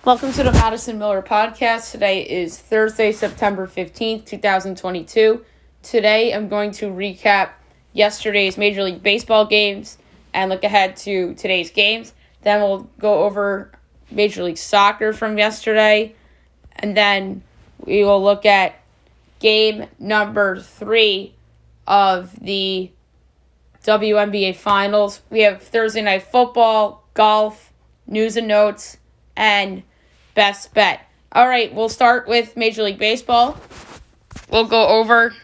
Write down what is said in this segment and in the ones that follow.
Welcome to the Madison Miller Podcast. Today is Thursday, September 15th, 2022. Today I'm going to recap yesterday's Major League Baseball games and look ahead to today's games. Then we'll go over Major League Soccer from yesterday. And then we will look at game number 3 of the WNBA Finals. We have Thursday Night Football, golf, news and notes, and best bet. All right, we'll start with Major League Baseball. We'll go over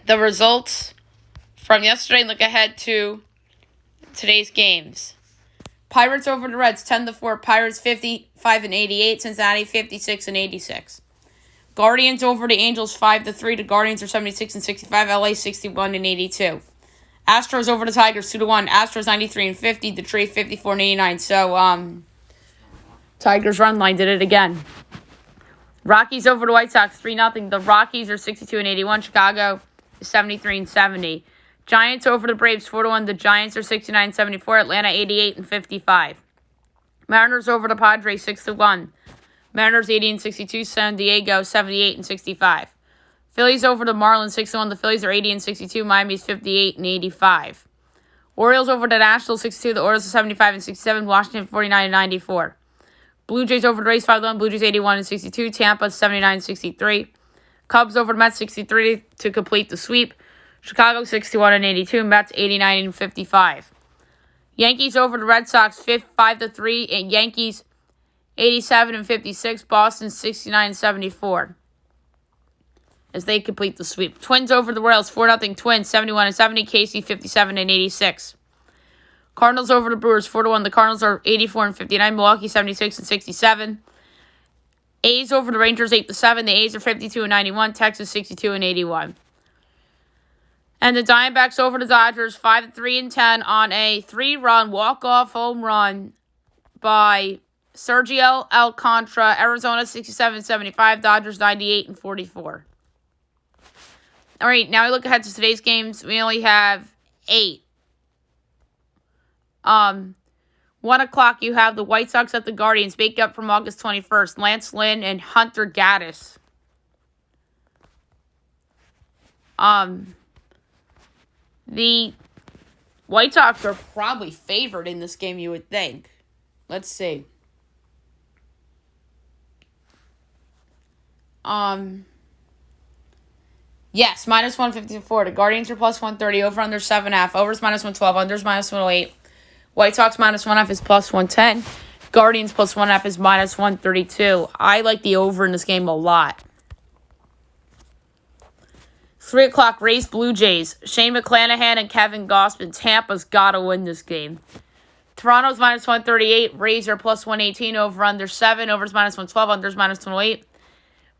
the results from yesterday and look ahead to today's games. Pirates over the Reds, 10-4. Pirates 55-88. Cincinnati 56-86. Guardians over the Angels, 5-3. The Guardians are 76-65. LA 61-82. Astros over the Tigers, 2-1. Astros 93-50. Detroit 54-89. So, Tigers run line did it again. Rockies over the White Sox, 3-0. The Rockies are 62-81. Chicago is 73-70. Giants over the Braves, 4-1. The Giants are 69-74. Atlanta 88-55. Mariners over the Padres, 6-1. Mariners 80-62. San Diego 78-65. Phillies over the Marlins, 6-1. The Phillies are 80-62. Miami's 58-85. Orioles over the Nationals, 6-2. The Orioles are 75-67. Washington 49-94. Blue Jays over the Rays, 5-1. Blue Jays 81-62. Tampa 79-63. Cubs over the Mets, 63 to complete the sweep. Chicago 61-82. Mets 89-55. Yankees over the Red Sox, 5-3. And Yankees 87-56. Boston 69-74. As they complete the sweep. Twins over the Royals, 4-0. Twins 71-70. Casey 57-86. Cardinals over the Brewers, 4-1. The Cardinals are 84-59. Milwaukee 76-67. A's over the Rangers, 8-7. The A's are 52-91. Texas 62-81. And the Diamondbacks over the Dodgers, 5-3-10 on a 3-run walk-off home run by Sergio Alcantara. Arizona 67-75. Dodgers 98-44. All right, now we look ahead to today's games. We only have 8. 1 o'clock, you have the White Sox at the Guardians, make up from August 21st. Lance Lynn and Hunter Gaddis. The White Sox are probably favored in this game, you would think. Let's see. Yes, minus 154. The Guardians are plus 130. Over under 7.5. Overs minus 112. Unders minus 108. White Sox minus 1.5 is plus 110. Guardians plus 1.5 is minus 132. I like the over in this game a lot. 3 o'clock, Rays Blue Jays. Shane McClanahan and Kevin Gausman. Tampa's got to win this game. Toronto's minus 138. Rays are plus 118. Over under 7. Overs minus 112. Unders minus 108.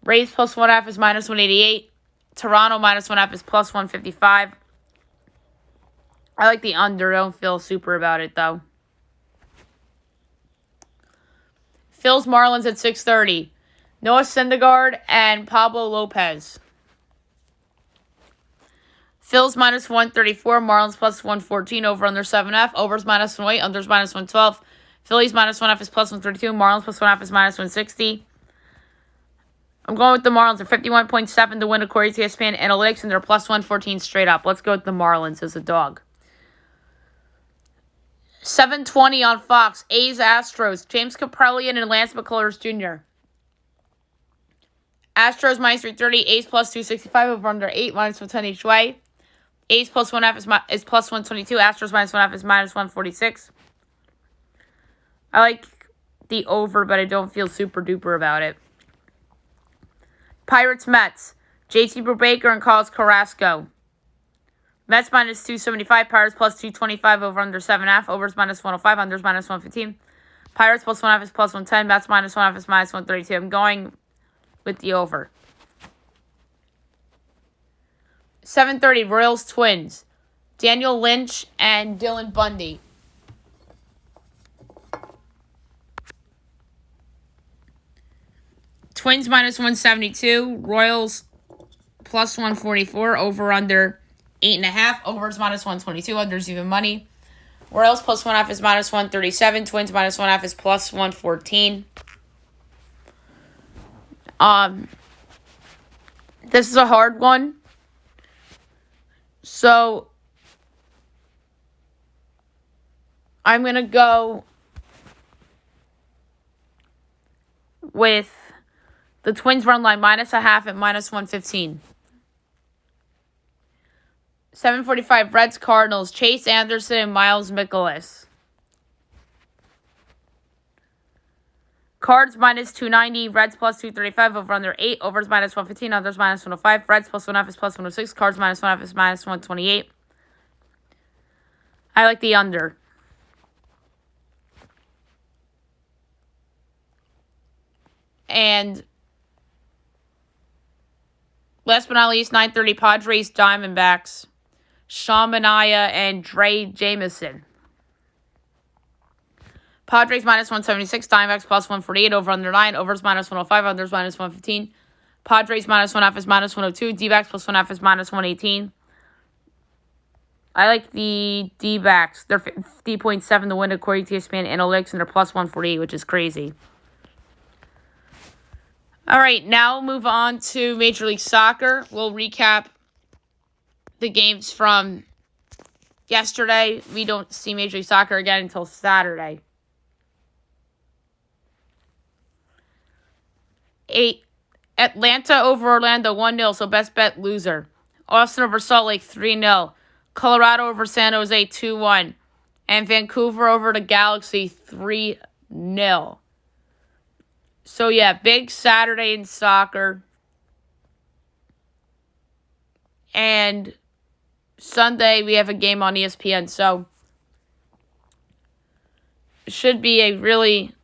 Rays plus 1.5 is minus 188. Toronto minus 1.5 is plus 155. I like the under. I don't feel super about it, though. Phil's Marlins at 6:30. Noah Syndergaard and Pablo Lopez. Phil's minus 134. Marlins plus 114. Over under 7.5. Overs minus 108. Unders minus 112. Phillies minus 1.5 is plus 132. Marlins plus 1.5 is minus 160. I'm going with the Marlins. They're 51.7 to win according to ESPN Analytics, and they're plus 114 straight up. Let's go with the Marlins as a dog. 7:20 on Fox. A's Astros. James Kaprielian and Lance McCullers Jr. Astros minus 330. A's plus 265. Over under 8. Minus 110 each way. A's plus 1.5 is plus 122. Astros minus 1.5 is minus 146. I like the over, but I don't feel super duper about it. Pirates Mets. JT Brubaker and Carlos Carrasco. Mets minus 275. Pirates plus 225. Over under 7.5. Overs minus 105. Unders minus 115. Pirates plus 1.5 is plus 110. Mets minus 1.5 is minus 132. I'm going with the over. 7:30. Royals Twins. Daniel Lynch and Dylan Bundy. Twins minus 172. Royals plus 144. Over under 8.5. Overs minus 122. Unders even money. Royals plus 1.5 is minus 137. Twins minus 1.5 is plus 114. This is a hard one. So I'm going to go with the Twins run line -1.5 at -115. 7:45 Reds Cardinals, Chase Anderson and Miles Mikolas. Cards -290, Reds +235, over under 8, overs -115, unders -105, Reds +1.5 is +106, cards -1.5 is -128. I like the under. And last but not least, 9:30 Padres Diamondbacks, Sean Manaea and Dre Jameson. Padres -176, Diamondbacks +148, over under 9, overs -105, unders -115. Padres -1.5 is -102, D-backs +1.5 is -118. I like the D-backs. They're 50.7 to win according to ESPN Analytics, and they're +148, which is crazy. All right, now we'll move on to Major League Soccer. We'll recap the games from yesterday. We don't see Major League Soccer again until Saturday. Atlanta over Orlando 1-0, so best bet loser. Austin over Salt Lake 3-0. Colorado over San Jose 2-1. And Vancouver over the Galaxy 3-0. So yeah, big Saturday in soccer. And Sunday we have a game on ESPN, so it should be a really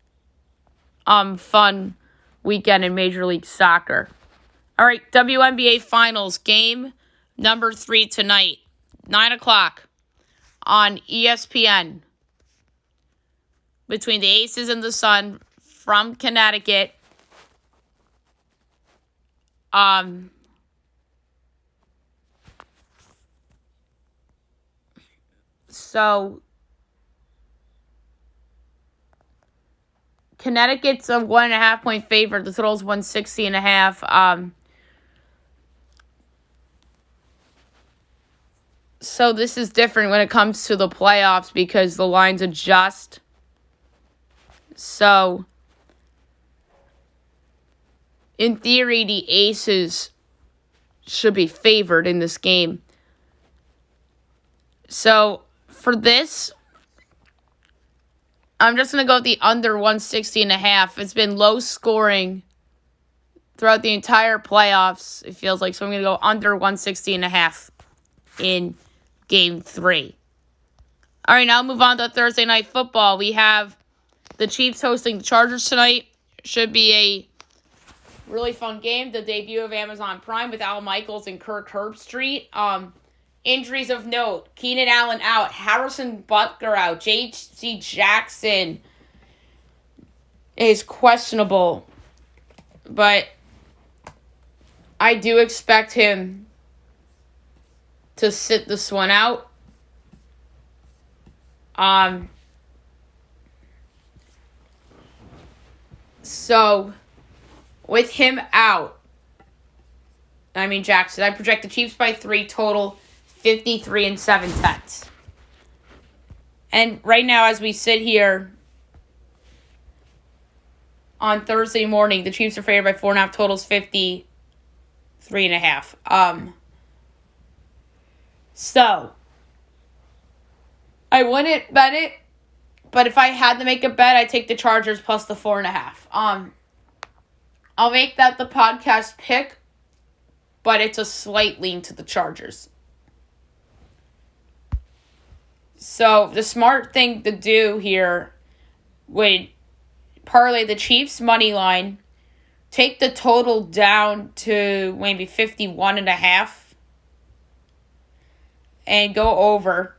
fun weekend in Major League Soccer. All right, WNBA Finals, game number 3 tonight, 9 o'clock on ESPN, between the Aces and the Sun from Connecticut. So Connecticut's a 1.5 point favorite. The total's 160.5. So this is different when it comes to the playoffs because the lines adjust. So in theory, the Aces should be favored in this game. So for this, I'm just going to go with the under 160.5. It's been low scoring throughout the entire playoffs, it feels like. So I'm going to go under 160.5 in Game 3. All right, now I'll move on to Thursday Night Football. We have the Chiefs hosting the Chargers tonight. Should be a really fun game. The debut of Amazon Prime with Al Michaels and Kirk Herbstreit. Injuries of note: Keenan Allen out, Harrison Butker out, J.C. Jackson is questionable, but I do expect him to sit this one out. So with him out, Jackson, I project the Chiefs by 3, total 53 7/10. And right now, as we sit here on Thursday morning, the Chiefs are favored by 4.5, totals 53.5. So I wouldn't bet it, but if I had to make a bet, I'd take the Chargers plus the 4.5. I'll make that the podcast pick, but it's a slight lean to the Chargers. So the smart thing to do here would parlay the Chiefs money line, take the total down to maybe 51.5, and go over,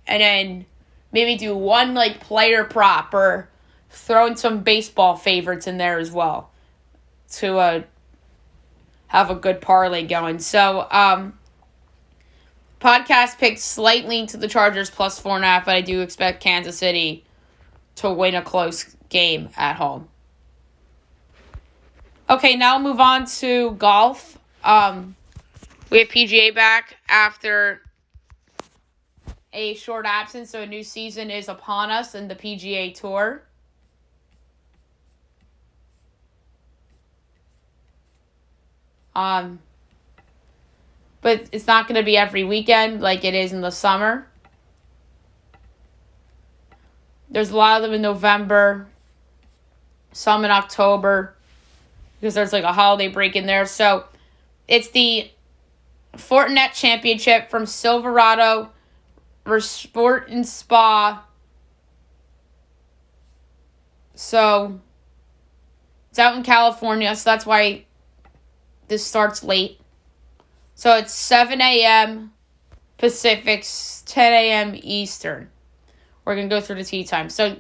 and then maybe do one player prop or throw in some baseball favorites in there as well to have a good parlay going. So podcast picked slightly to the Chargers plus 4.5, but I do expect Kansas City to win a close game at home. Okay, now I'll move on to golf. We have PGA back after a short absence, so a new season is upon us in the PGA Tour. But it's not going to be every weekend like it is in the summer. There's a lot of them in November, some in October, because there's like a holiday break in there. So it's the Fortinet Championship from Silverado Resort and Spa. So it's out in California, so that's why this starts late. So it's 7 a.m. Pacific, 10 a.m. Eastern. We're going to go through the tee time. So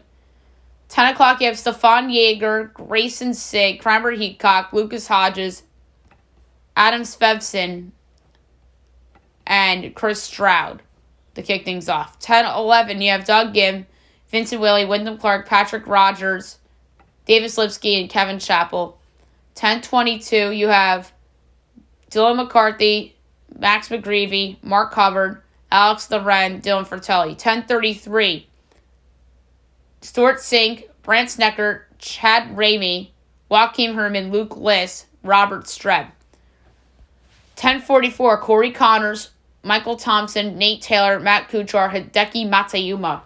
10 o'clock, you have Stefan Jaeger, Grayson Sigg, Kramer Heacock, Lucas Hodges, Adam Svensson, and Chris Stroud to kick things off. 10-11, you have Doug Gim, Vincent Willey, Wyndham Clark, Patrick Rogers, Davis Lipsky, and Kevin Chappell. 10-22, you have Dylan McCarthy, Max McGreevy, Mark Hubbard, Alex Loren, Dylan Fratelli. 10-33, Stuart Sink, Brant Snecker, Chad Ramey, Joaquin Herman, Luke Liss, Robert Streb. 10-44, Corey Connors, Michael Thompson, Nate Taylor, Matt Kuchar, Hideki Matsuyama.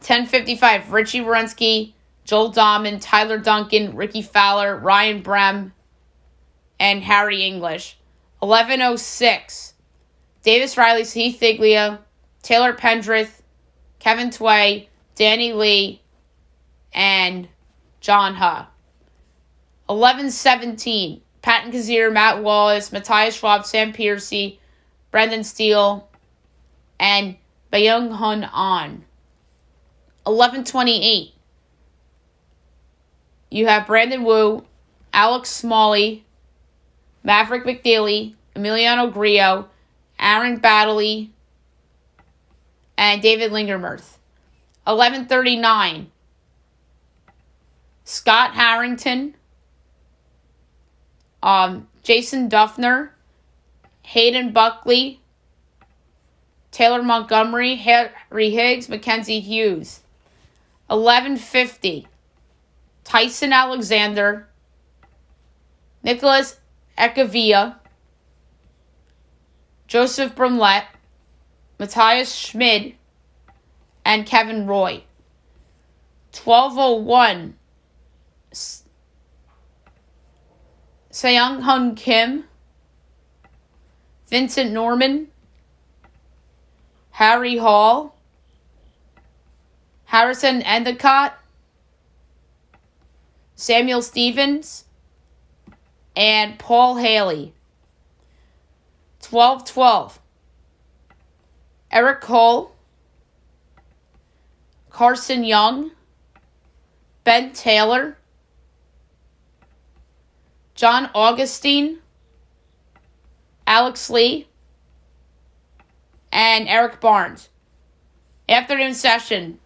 10:55, Richie Wierenski, Joel Dahman, Tyler Duncan, Ricky Fowler, Ryan Brem, and Harry English. 11:06, Davis Riley, Heath Thiglia, Taylor Pendrith, Kevin Tway, Danny Lee, and John Huh. 11:17, Patton Kazir, Matt Wallace, Matthias Schwab, Sam Piercy, Brendan Steele, and Byung Hun An. 11:28, you have Brandon Wu, Alex Smalley, Maverick McNeely, Emiliano Grillo, Aaron Baddeley, and David Lingermuth. 11:39, Scott Harrington, Jason Duffner, Hayden Buckley, Taylor Montgomery, Harry Higgs, Mackenzie Hughes. 11:50, Tyson Alexander, Nicholas Echeverria, Joseph Brumlett, Matthias Schmid, and Kevin Roy. 12:01, Seung Hun Kim, Vincent Norman, Harry Hall, Harrison Endicott, Samuel Stevens, and Paul Haley. 12:12, Eric Cole, Carson Young, Ben Taylor, John Augustine, Alex Lee, and Eric Barnes. Afternoon session,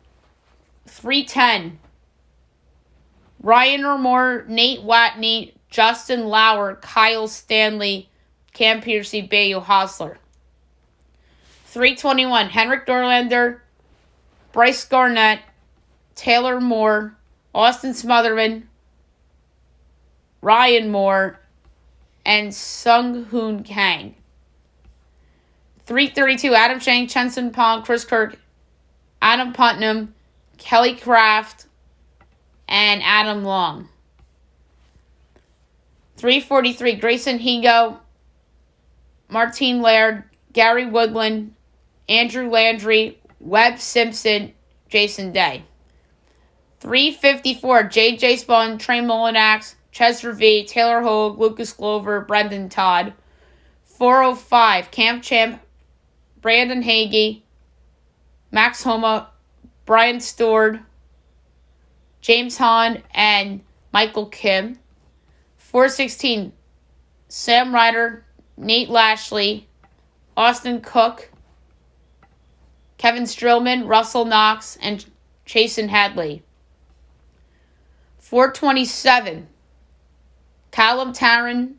3:10, Ryan Ormore, Nate Watney, Justin Lauer, Kyle Stanley, Cam Piercy, Bayo Hosler. 3:21, Henrik Dorlander, Bryce Garnett, Taylor Moore, Austin Smotherman, Ryan Moore, and Sung Hoon Kang. 3:32, Adam Shank, Chenson Pong, Chris Kirk, Adam Putnam, Kelly Craft, and Adam Long. 3:43, Grayson Higo, Martine Laird, Gary Woodland, Andrew Landry, Webb Simpson, Jason Day. 3:54, J.J. Spahn, Trey Mullinax, Chester V, Taylor Hogue, Lucas Glover, Brendan Todd. 4:05, Camp Champ, Brandon Hagee, Max Homa, Brian Stewart, James Hahn, and Michael Kim. 4:16, Sam Ryder, Nate Lashley, Austin Cook, Kevin Strillman, Russell Knox, and Chasen Hadley. 4:27, Callum Tarrant,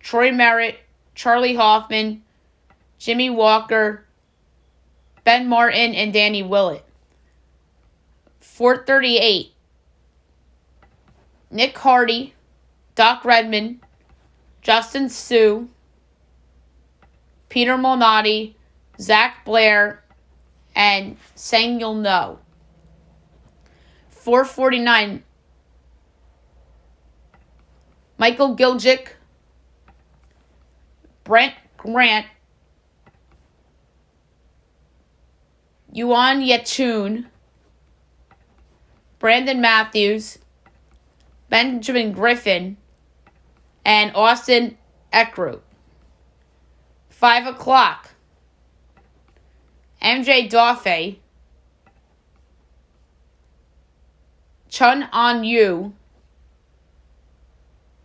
Troy Merritt, Charlie Hoffman, Jimmy Walker, Ben Martin, and Danny Willett. 438, Nick Hardy, Doc Redman, Justin Sue, Peter Malnati, Zach Blair, and Sang-Yul No. 449, Michael Giljic, Brent Grant, Yuan Yechun, Brandon Matthews, Benjamin Griffin, and Austin Eckroat. 5 o'clock, MJ Daffey, Chun On-Yu,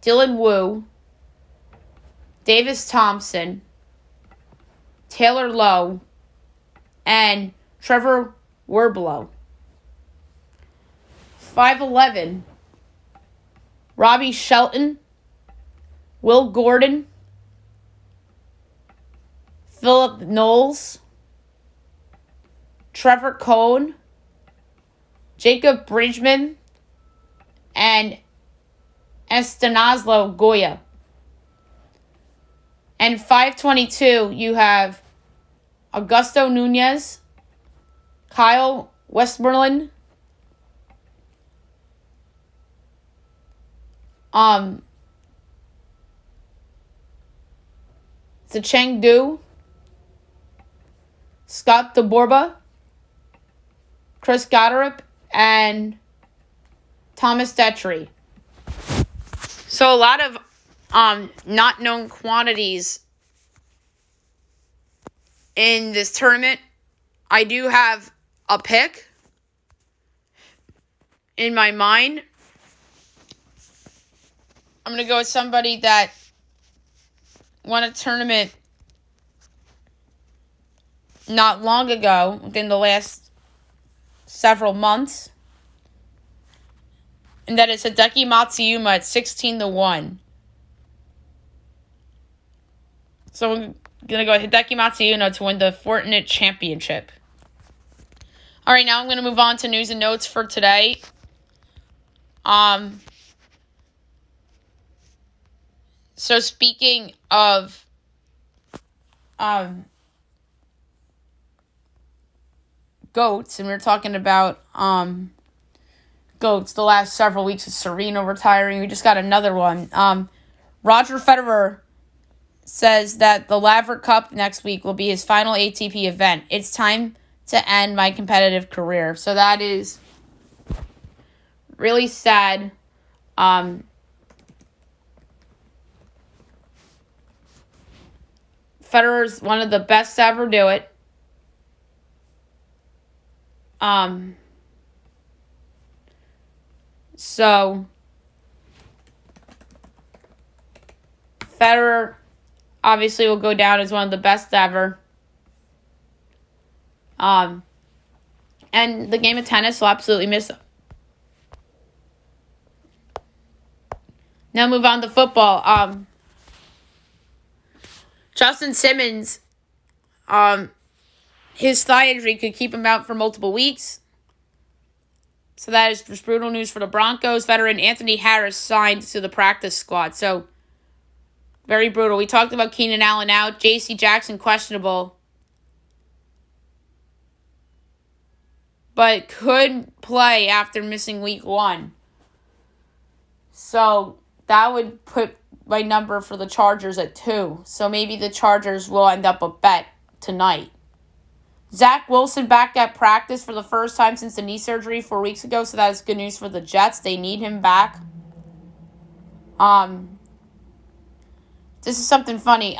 Dylan Wu, Davis Thompson, Taylor Lowe, and Trevor Werblow. 5:11, Robbie Shelton, Will Gordon, Philip Knowles, Trevor Cohn, Jacob Bridgman, and Estanaslo Goya. And 5:22, you have Augusto Nunez, Kyle Westmoreland, Zacheng Du, Scott DeBorba, Chris Goddard, and Thomas Detry. So a lot of not known quantities in this tournament. I do have a pick in my mind. I'm going to go with somebody that won a tournament not long ago, within the last several months. And that is Hideki Matsuyama at 16-1. So I'm going to go with Hideki Matsuyama to win the Fortnite Championship. All right, now I'm going to move on to news and notes for today. So speaking of GOATs, and we were talking about GOATs the last several weeks with Serena retiring. We just got another one. Roger Federer says that the Laverick Cup next week will be his final ATP event. It's time to end my competitive career. So that is really sad. Federer's one of the best to ever do it. So Federer obviously will go down as one of the best ever. And the game of tennis will absolutely miss him. Now move on to football. Justin Simmons, his thigh injury could keep him out for multiple weeks. So that is just brutal news for the Broncos. Veteran Anthony Harris signed to the practice squad. So very brutal. We talked about Keenan Allen out. J.C. Jackson questionable. But could play after missing week 1. So that would put my number for the Chargers at 2. So maybe the Chargers will end up a bet tonight. Zach Wilson back at practice for the first time since the knee surgery 4 weeks ago. So that is good news for the Jets. They need him back. This is something funny.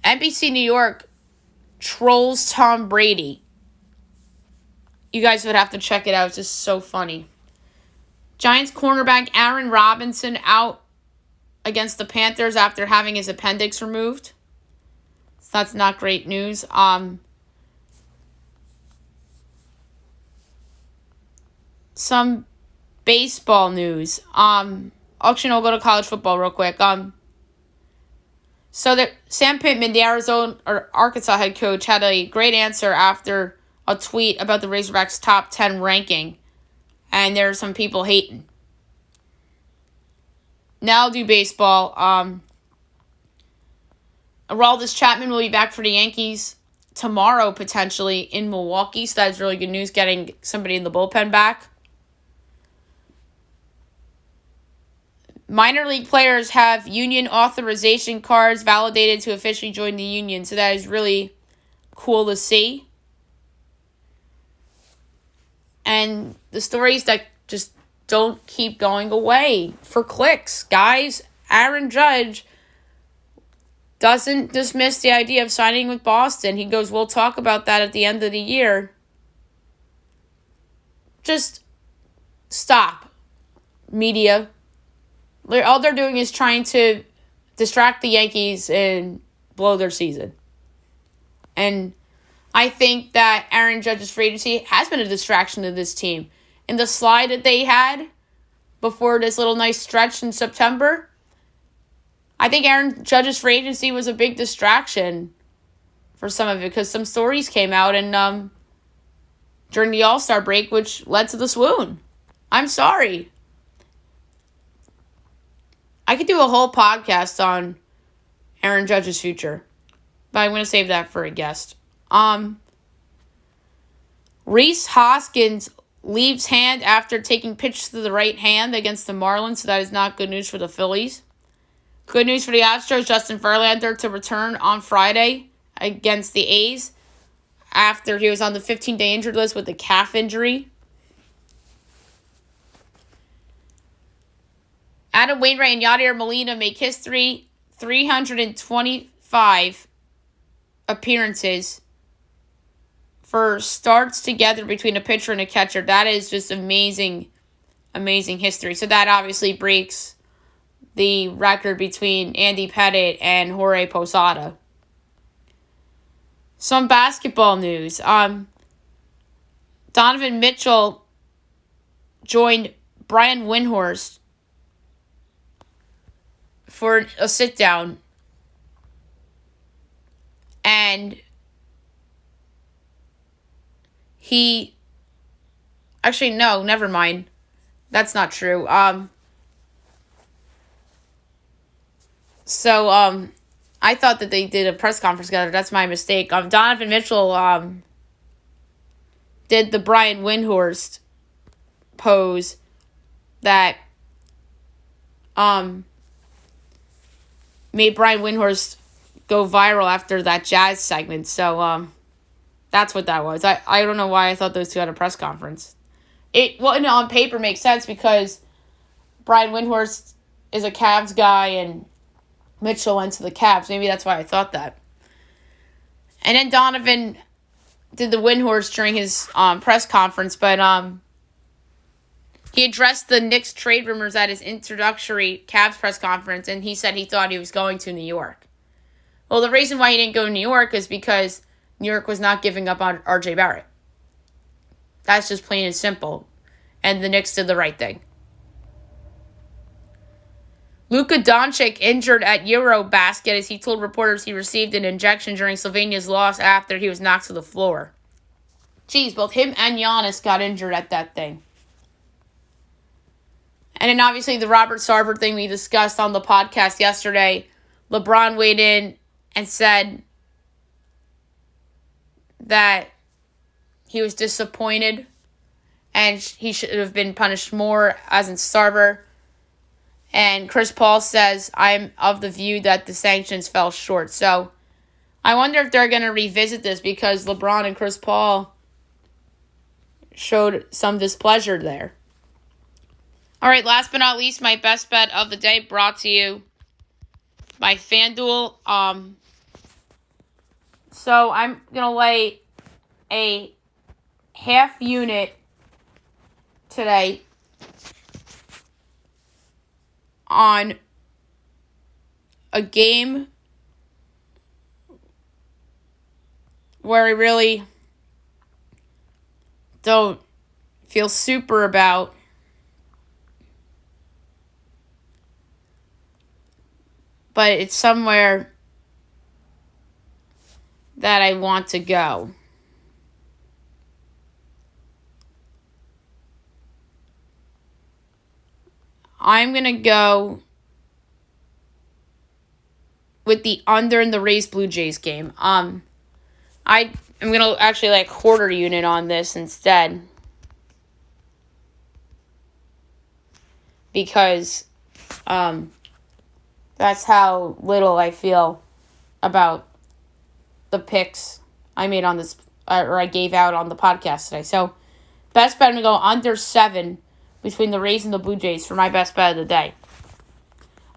NBC New York trolls Tom Brady. You guys would have to check it out. It's just so funny. Giants cornerback Aaron Robinson out against the Panthers after having his appendix removed. So that's not great news. Some baseball news. Actually, no, we'll go to college football real quick. So that Sam Pittman, the Arkansas head coach, had a great answer after a tweet about the Razorbacks' top 10 ranking, and there are some people hating. Now I'll do baseball. Aroldis Chapman will be back for the Yankees tomorrow, potentially, in Milwaukee, so that's really good news, getting somebody in the bullpen back. Minor league players have union authorization cards validated to officially join the union, so that is really cool to see. And the stories that just don't keep going away for clicks. Guys, Aaron Judge doesn't dismiss the idea of signing with Boston. He goes, we'll talk about that at the end of the year. Just stop, media. All they're doing is trying to distract the Yankees and blow their season. And I think that Aaron Judge's free agency has been a distraction to this team. In the slide that they had before this little nice stretch in September, I think Aaron Judge's free agency was a big distraction for some of it because some stories came out and during the All-Star break, which led to the swoon. I'm sorry. I could do a whole podcast on Aaron Judge's future, but I'm going to save that for a guest. Rhys Hoskins leaves hand after taking pitch to the right hand against the Marlins, so that is not good news for the Phillies. Good news for the Astros, Justin Verlander to return on Friday against the A's after he was on the 15-day injured list with a calf injury. Adam Wainwright and Yadier Molina make history, 325 appearances for starts together between a pitcher and a catcher. That is just amazing, amazing history. So that obviously breaks the record between Andy Pettitte and Jorge Posada. Some basketball news. Donovan Mitchell joined Brian Windhorst for a sit-down. And he... Actually, no, never mind. That's not true. So, I thought that they did a press conference together. That's my mistake. Donovan Mitchell did the Brian Windhorst pose that made Brian Windhorst go viral after that jazz segment. So, that's what that was. I don't know why I thought those two had a press conference. On paper makes sense because Brian Windhorst is a Cavs guy and Mitchell went to the Cavs. Maybe that's why I thought that. And then Donovan did the Windhorst during his press conference, but he addressed the Knicks trade rumors at his introductory Cavs press conference, and he said he thought he was going to New York. Well, the reason why he didn't go to New York is because New York was not giving up on R.J. Barrett. That's just plain and simple. And the Knicks did the right thing. Luka Doncic injured at Eurobasket as he told reporters he received an injection during Slovenia's loss after he was knocked to the floor. Jeez, both him and Giannis got injured at that thing. And then obviously the Robert Sarver thing we discussed on the podcast yesterday. LeBron weighed in and said that he was disappointed and he should have been punished more, as in Sarver. And Chris Paul says, I'm of the view that the sanctions fell short. So I wonder if they're going to revisit this because LeBron and Chris Paul showed some displeasure there. All right, last but not least, my best bet of the day brought to you by FanDuel. So I'm going to lay a half unit today on a game where I really don't feel super about. but it's somewhere that I want to go. I'm going to go with the under in the Rays Blue Jays game. I'm going to actually quarter unit on this instead, because that's how little I feel about the picks I made on this, or I gave out on the podcast today. So, best bet, I'm going to go under 7 between the Rays and the Blue Jays for my best bet of the day.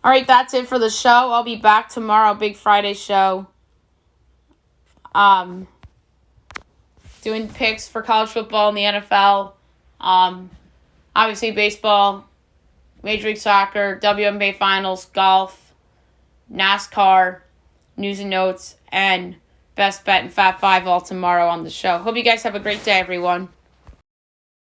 All right, that's it for the show. I'll be back tomorrow, Big Friday show. Doing picks for college football and the NFL. Obviously, baseball, Major League Soccer, WNBA finals, golf, NASCAR, news and notes, and best bet and Fat 5 all tomorrow on the show. Hope you guys have a great day, everyone.